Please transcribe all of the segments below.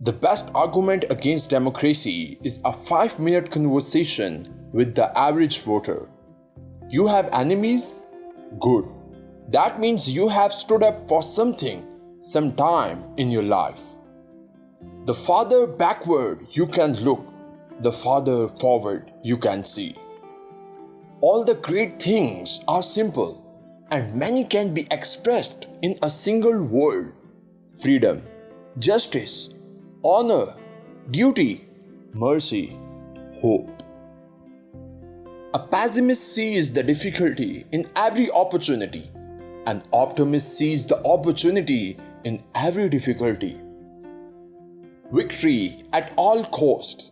The best argument against democracy is a 5-minute conversation with the average voter. You have enemies? Good. That means you have stood up for something sometime in your life. The farther backward you can look, the farther forward you can see. All the great things are simple and many can be expressed in a single word: freedom, justice, honor, duty, mercy, hope. A pessimist sees the difficulty in every opportunity. An optimist sees the opportunity in every difficulty. Victory at all costs.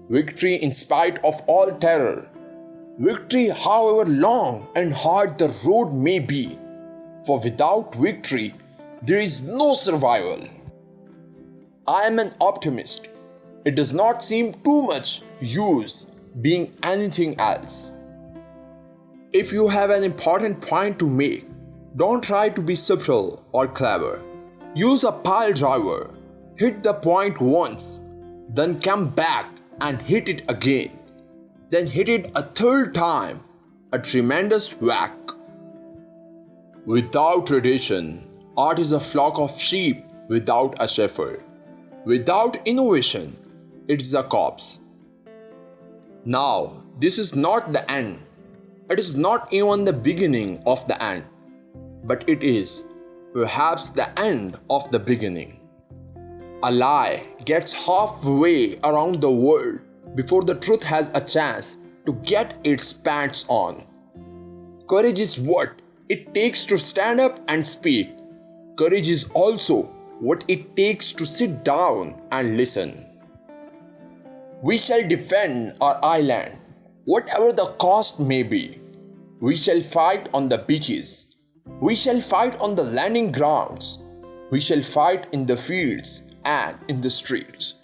Victory in spite of all terror. Victory however long and hard the road may be. For without victory, there is no survival. I am an optimist. It does not seem too much use being anything else. If you have an important point to make, don't try to be subtle or clever. Use a pile driver. Hit the point once, then come back and hit it again. Then hit it a third time, a tremendous whack. Without tradition, art is a flock of sheep without a shepherd. Without innovation, it is a corpse. Now, this is not the end. It is not even the beginning of the end, but it is perhaps the end of the beginning. A lie gets halfway around the world before the truth has a chance to get its pants on. Courage is what it takes to stand up and speak. Courage is also what it takes to sit down and listen. We shall defend our island, whatever the cost may be. We shall fight on the beaches. We shall fight on the landing grounds. We shall fight in the fields and in the streets.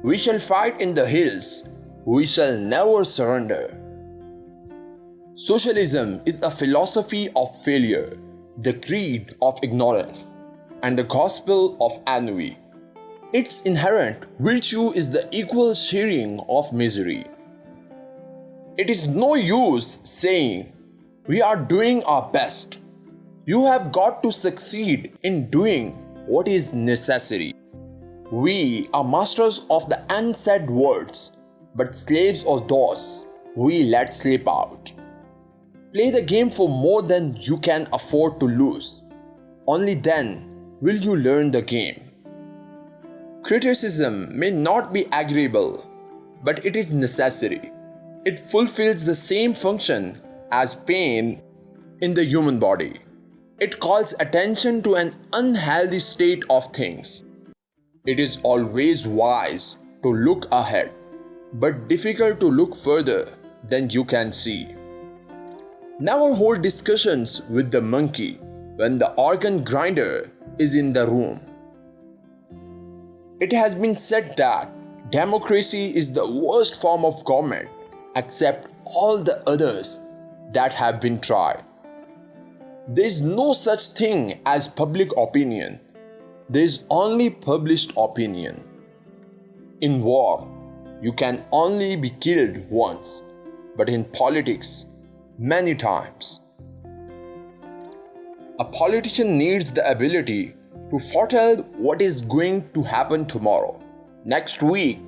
We shall fight in the hills. We shall never surrender. Socialism is a philosophy of failure, the creed of ignorance, and the gospel of ennui. Its inherent virtue is the equal sharing of misery. It is no use saying, "We are doing our best." You have got to succeed in doing what is necessary. We are masters of the unsaid words, but slaves of those we let slip out. Play the game for more than you can afford to lose. Only then will you learn the game. Criticism may not be agreeable, but it is necessary. It fulfills the same function as pain in the human body. It calls attention to an unhealthy state of things. It is always wise to look ahead, but difficult to look further than you can see. Never hold discussions with the monkey when the organ grinder is in the room. It has been said that democracy is the worst form of government except all the others that have been tried. There is no such thing as public opinion. There is only published opinion. In war, you can only be killed once, but in politics, many times. A politician needs the ability to foretell what is going to happen tomorrow, next week,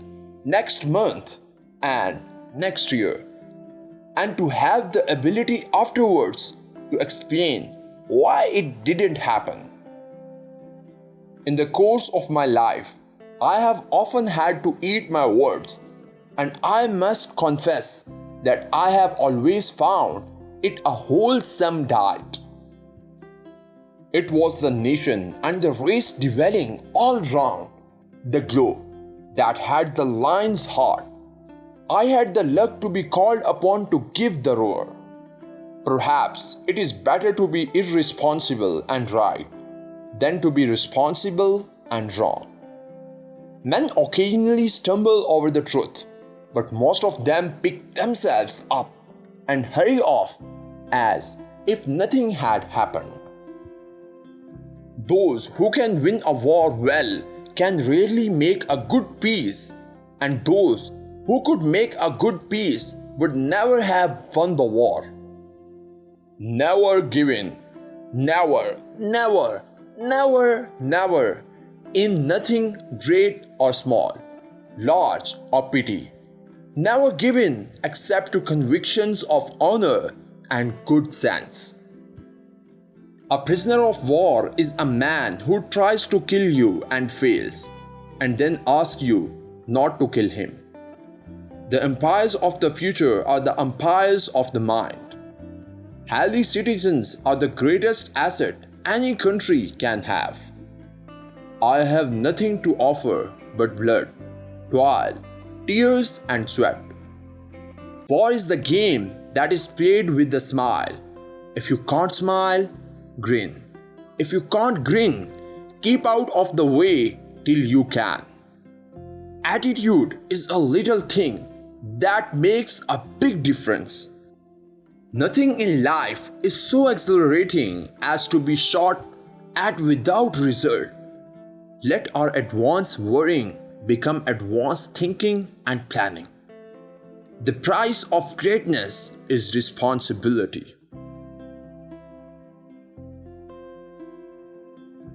next month, and next year, and to have the ability afterwards to explain why it didn't happen. In the course of my life, I have often had to eat my words, and I must confess that I have always found it a wholesome diet. It was the nation and the race dwelling all round the globe that had the lion's heart. I had the luck to be called upon to give the roar. Perhaps it is better to be irresponsible and right than to be responsible and wrong. Men occasionally stumble over the truth, but most of them pick themselves up and hurry off as if nothing had happened. Those who can win a war well can rarely make a good peace, and those who could make a good peace would never have won the war. Never give in. Never, never, never, never. In nothing great or small, large or petty. Never give in except to convictions of honor and good sense. A prisoner of war is a man who tries to kill you and fails, and then asks you not to kill him. The empires of the future are the empires of the mind. Healthy citizens are the greatest asset any country can have. I have nothing to offer but blood, toil, tears and sweat. War is the game that is played with a smile. If you can't smile, grin. If you can't grin, keep out of the way till you can. Attitude is a little thing that makes a big difference. Nothing in life is so exhilarating as to be shot at without result. Let our advanced worrying become advanced thinking and planning. The price of greatness is responsibility.